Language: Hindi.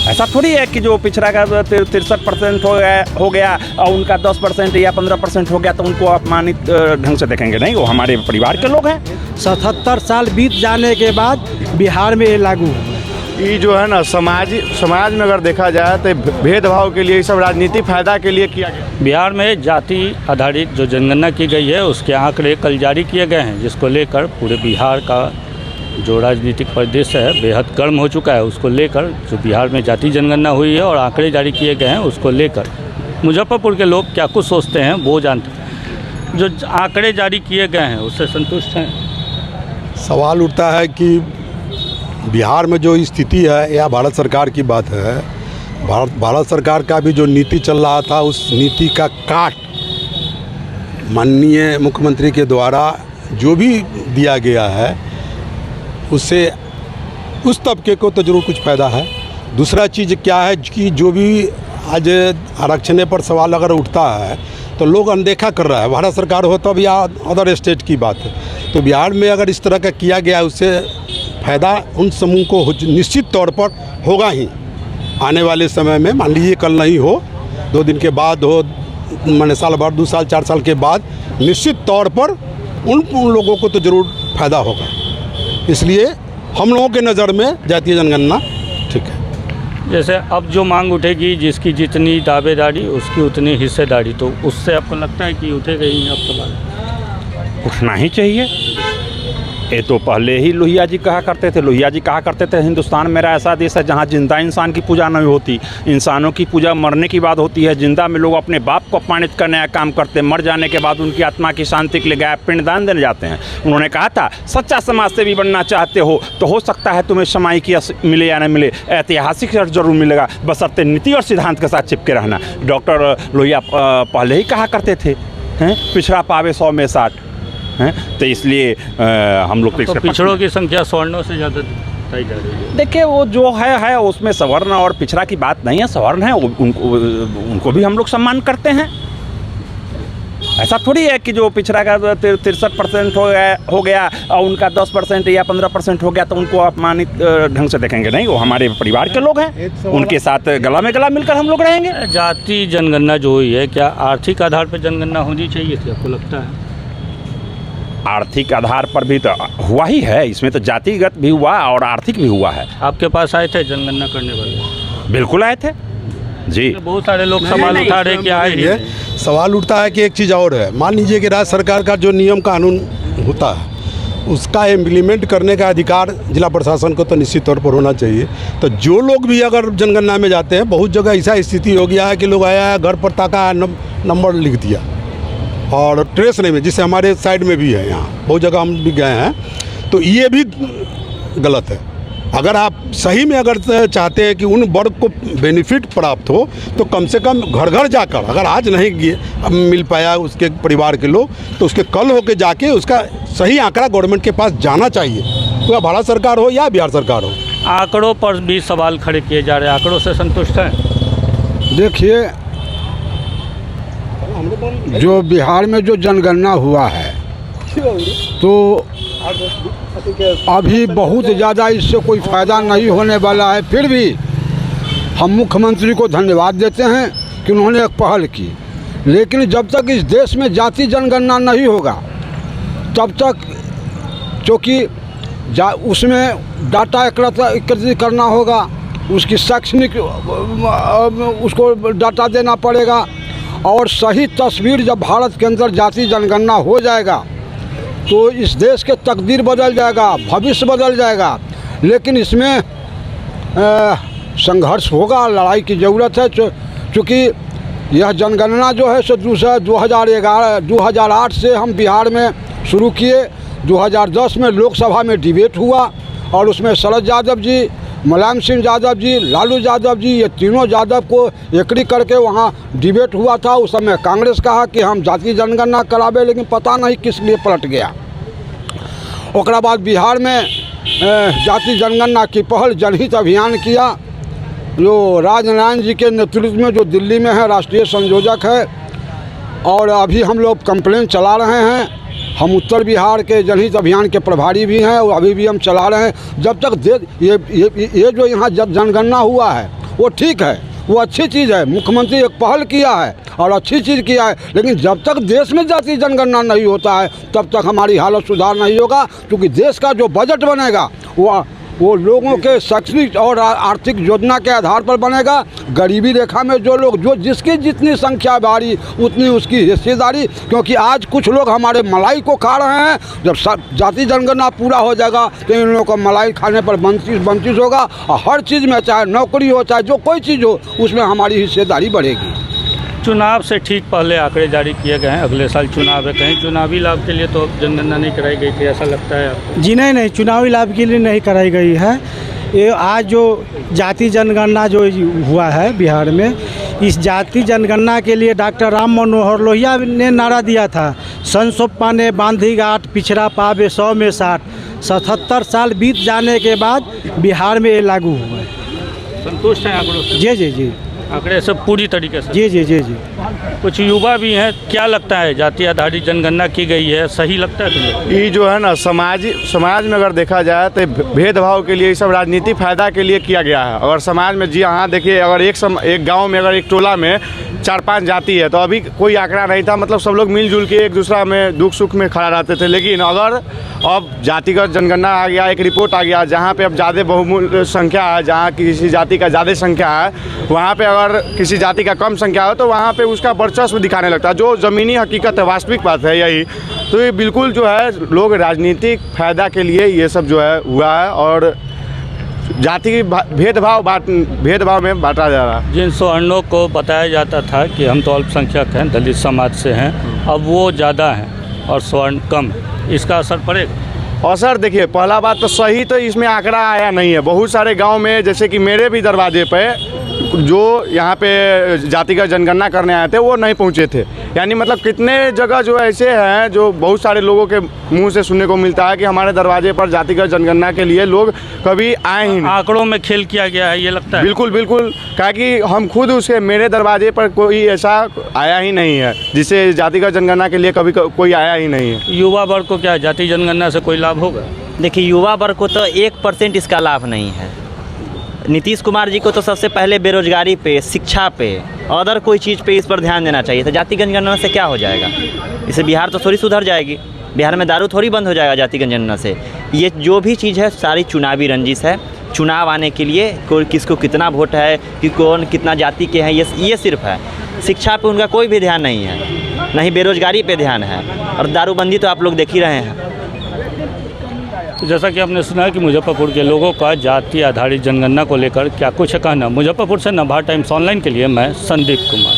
ऐसा थोड़ी है कि जो पिछड़ा का 63% हो गया और उनका 10% या 15% हो गया तो उनको अपमानित ढंग से देखेंगे। नहीं, वो हमारे परिवार के लोग हैं। 77 साल बीत जाने के बाद बिहार में ये लागू है। ये जो है ना समाज में अगर देखा जाए तो भेदभाव के लिए, ये सब राजनीतिक फायदा के लिए किया गया। बिहार में जाति आधारित जो जनगणना की गई है उसके आंकड़े कल जारी किए गए हैं, जिसको लेकर पूरे बिहार का जो राजनीतिक परिदृश्य है बेहद गर्म हो चुका है। उसको लेकर जो बिहार में जाति जनगणना हुई है और आंकड़े जारी किए गए हैं उसको लेकर मुजफ्फरपुर के लोग क्या कुछ सोचते हैं वो जानते हैं। जो आंकड़े जारी किए गए हैं उससे संतुष्ट हैं? सवाल उठता है कि बिहार में जो स्थिति है या भारत सरकार की बात है, भारत सरकार का भी जो नीति चल रहा था उस नीति का काट माननीय मुख्यमंत्री के द्वारा जो भी दिया गया है उससे उस तबके को तो ज़रूर कुछ फ़ायदा है। दूसरा चीज़ क्या है कि जो भी आज आरक्षण पर सवाल अगर उठता है तो लोग अनदेखा कर रहा है, भारत सरकार हो तब या अदर स्टेट की बात है। तो बिहार में अगर इस तरह का किया गया उससे फ़ायदा उन समूह को निश्चित तौर पर होगा ही। आने वाले समय में मान लीजिए कल नहीं हो, 2 दिन के बाद हो, माने साल भर 2 साल 4 साल के बाद निश्चित तौर पर उन लोगों को तो ज़रूर फ़ायदा होगा। इसलिए हम लोगों के नज़र में जातीय जनगणना ठीक है। जैसे अब जो मांग उठेगी, जिसकी जितनी दावेदारी उसकी उतनी हिस्सेदारी, तो उससे आपको लगता है कि उठेगा ही अब सवाल? उठना ही चाहिए। ये तो पहले ही लोहिया जी कहा करते थे। लोहिया जी कहा करते थे हिंदुस्तान मेरा ऐसा देश है जहाँ जिंदा इंसान की पूजा नहीं होती, इंसानों की पूजा मरने की बात होती है। जिंदा में लोग अपने बाप को अपमानित करने का काम करते हैं, मर जाने के बाद उनकी आत्मा की शांति के लिए गायब पिंडदान देने जाते हैं। उन्होंने कहा था सच्चा समाज सेवी बनना चाहते हो तो हो सकता है तुम्हें समाई मिले या न मिले, ऐतिहासिक जरूर मिलेगा, बशर्ते नीति और सिद्धांत के साथ चिपके रहना। डॉक्टर लोहिया पहले ही कहा करते थे पिछड़ा पावे 100 में 60 हैं। तो इसलिए हम लोग तो पिछड़ों की संख्या सवर्णों से ज़्यादा बताई जा रही है। देखिए वो जो है उसमें सवर्ण और पिछड़ा की बात नहीं है। सवर्ण है उनको भी हम लोग सम्मान करते हैं। ऐसा थोड़ी है कि जो पिछड़ा का 63% हो गया और उनका 10% या 15% हो गया तो उनको अपमानित ढंग से देखेंगे। नहीं, वो हमारे परिवार के लोग हैं, उनके साथ गला में गला मिलकर हम लोग रहेंगे। जाति जनगणना जो हुई है, क्या आर्थिक आधार पर जनगणना होनी चाहिए थी आपको लगता है? आर्थिक आधार पर भी तो हुआ ही है, इसमें तो जातिगत भी हुआ और आर्थिक भी हुआ है। आपके पास आए थे जनगणना करने वाले? बिल्कुल आए थे जी। बहुत सारे लोग सवाल उठा रहे कि आए नहीं। सवाल उठता है कि एक चीज़ और है, मान लीजिए कि राज्य सरकार का जो नियम कानून होता है उसका इम्प्लीमेंट करने का अधिकार जिला प्रशासन को तो निश्चित तौर पर होना चाहिए। तो जो लोग भी अगर जनगणना में जाते हैं, बहुत जगह ऐसा स्थिति हो गया है कि लोग आया घर पर ताका नंबर लिख दिया और ट्रेस नहीं में, जिससे हमारे साइड में भी है, यहाँ बहुत जगह हम भी गए हैं। तो ये भी गलत है। अगर आप सही में अगर चाहते हैं कि उन वर्ग को बेनिफिट प्राप्त हो तो कम से कम घर घर जाकर, अगर आज नहीं मिल पाया उसके परिवार के लोग तो उसके कल होके जाके उसका सही आंकड़ा गवर्नमेंट के पास जाना चाहिए, तो भारत सरकार हो या बिहार सरकार हो। आंकड़ों पर भी सवाल खड़े किए जा रहे हैं, आंकड़ों से संतुष्ट हैं? देखिए, जो बिहार में जो जनगणना हुआ है तो अभी बहुत ज़्यादा इससे कोई फ़ायदा नहीं होने वाला है। फिर भी हम मुख्यमंत्री को धन्यवाद देते हैं कि उन्होंने एक पहल की, लेकिन जब तक इस देश में जाति जनगणना नहीं होगा तब तक, क्योंकि उसमें डाटा एकत्रित करना होगा, उसकी शैक्षणिक उसको डाटा देना पड़ेगा और सही तस्वीर जब भारत के अंदर जाति जनगणना हो जाएगा तो इस देश के तकदीर बदल जाएगा, भविष्य बदल जाएगा। लेकिन इसमें संघर्ष होगा, लड़ाई की ज़रूरत है, चूँकि यह जनगणना जो है सो 2008 से हम बिहार में शुरू किए। 2010 में लोकसभा में डिबेट हुआ और उसमें शरद यादव जी, मुलायम सिंह यादव जी, लालू यादव जी, ये तीनों यादव को एकड़ी करके वहाँ डिबेट हुआ था। उस समय कांग्रेस कहा कि हम जाति जनगणना करावे, लेकिन पता नहीं किस लिए पलट गया। ओकरा बाद बिहार में जाति जनगणना की पहल जनहित अभियान किया, जो राजनारायण जी के नेतृत्व में, जो दिल्ली में है, राष्ट्रीय संयोजक है। और अभी हम लोग कंप्लेन चला रहे हैं। हम उत्तर बिहार के जनहित अभियान के प्रभारी भी हैं और अभी भी हम चला रहे हैं। जब तक ये जो यहाँ जनगणना हुआ है वो ठीक है, वो अच्छी चीज़ है। मुख्यमंत्री एक पहल किया है और अच्छी चीज़ किया है, लेकिन जब तक देश में जाति जनगणना नहीं होता है तब तक हमारी हालत सुधार नहीं होगा, क्योंकि देश का जो बजट बनेगा वो लोगों के शैक्षणिक और आर्थिक योजना के आधार पर बनेगा। गरीबी रेखा में जो लोग, जो जिसकी जितनी संख्या बारी उतनी उसकी हिस्सेदारी, क्योंकि आज कुछ लोग हमारे मलाई को खा रहे हैं। जब जाति जनगणना पूरा हो जाएगा तो इन लोगों को मलाई खाने पर वंचित होगा, और हर चीज़ में, चाहे नौकरी हो चाहे जो कोई चीज़ हो, उसमें हमारी हिस्सेदारी बढ़ेगी। चुनाव से ठीक पहले आंकड़े जारी किए गए हैं, अगले साल चुनाव है, कहीं चुनावी लाभ के लिए तो जनगणना नहीं कराई गई थी, ऐसा लगता है आपको? जी नहीं, चुनावी लाभ के लिए नहीं कराई गई है। ये आज जो जाति जनगणना जो हुआ है बिहार में, इस जाति जनगणना के लिए डॉक्टर राम मनोहर लोहिया ने नारा दिया था, सन सोप्पा ने बांधी गाँठ, पिछड़ा पावे 100 में 60। 77 साल बीत जाने के बाद बिहार में ये लागू हुआ है। संतुष्ट हैं आंकड़ों से? जी जी जी, आंकड़े सब पूरी तरीके से? जी जी जी जी। कुछ युवा भी हैं, क्या लगता है जाति आधारित जनगणना की गई है, सही लगता है तुम्हें? ये जो है ना, समाज में अगर देखा जाए तो भेदभाव के लिए, ये सब राजनीतिक फायदा के लिए किया गया है। अगर समाज में, जी हाँ, देखिए, अगर एक गांव में, अगर एक टोला में 4-5 जाति है तो अभी कोई आंकड़ा नहीं था, मतलब सब लोग मिलजुल के एक दूसरा में दुख सुख में खड़ा रहते थे। लेकिन अगर अब जातिगत जनगणना आ गया, एक रिपोर्ट आ गया जहाँ पे अब ज़्यादा बहुमूल्य संख्या है, जहाँ किसी जाति का ज़्यादा संख्या है, वहाँ पे अगर किसी जाति का कम संख्या हो तो वहाँ पे उसका वर्चस्व दिखाने लगता है, जो ज़मीनी हकीकत है, वास्तविक बात है यही। तो ये बिल्कुल जो है, लोग राजनीतिक फ़ायदा के लिए ये सब जो है हुआ है, और जाति भेदभाव में बांटा जा रहा है। जिन सवर्णों को बताया जाता था कि हम तो अल्पसंख्यक हैं, दलित समाज से हैं, अब वो ज़्यादा हैं और स्वर्ण कम, इसका असर पड़ेगा? और सर देखिए, पहला बात तो सही तो इसमें आंकड़ा आया नहीं है। बहुत सारे गांव में, जैसे कि मेरे भी दरवाजे पे जो यहाँ पे जातिगत जनगणना करने आए थे वो नहीं पहुँचे थे। यानी मतलब कितने जगह जो ऐसे हैं, जो बहुत सारे लोगों के मुंह से सुनने को मिलता है कि हमारे दरवाजे पर जातिगत जनगणना के लिए लोग कभी आए ही नहीं। आंकड़ों में खेल किया गया है, ये लगता है? बिल्कुल बिल्कुल, क्या कि हम खुद उसके, मेरे दरवाजे पर कोई ऐसा आया ही नहीं है जिससे जातिगत जनगणना के लिए कभी कोई आया ही नहीं है। युवा वर्ग को क्या जाति जनगणना से कोई लाभ होगा? देखिए, युवा वर्ग को तो 1% इसका लाभ नहीं है। नीतीश कुमार जी को तो सबसे पहले बेरोजगारी पे, शिक्षा पे, अदर कोई चीज़ पे इस पर ध्यान देना चाहिए। तो जाति जनगणना से क्या हो जाएगा? इससे बिहार तो थोड़ी सुधर जाएगी, बिहार में दारू थोड़ी बंद हो जाएगा जाति जनगणना से। ये जो भी चीज़ है सारी चुनावी रंजिश है। चुनाव आने के लिए कोई किसको कितना वोट है, कि कौन कितना जाति के हैं, ये सिर्फ है। शिक्षा पे उनका कोई भी ध्यान नहीं है, नहीं बेरोजगारी पे ध्यान है, और दारूबंदी तो आप लोग देख ही रहे हैं। जैसा कि आपने सुना कि मुजफ्फरपुर के लोगों का जाति आधारित जनगणना को लेकर क्या कुछ है कहना। मुजफ्फरपुर से नवभारत टाइम्स ऑनलाइन के लिए मैं संदीप कुमार।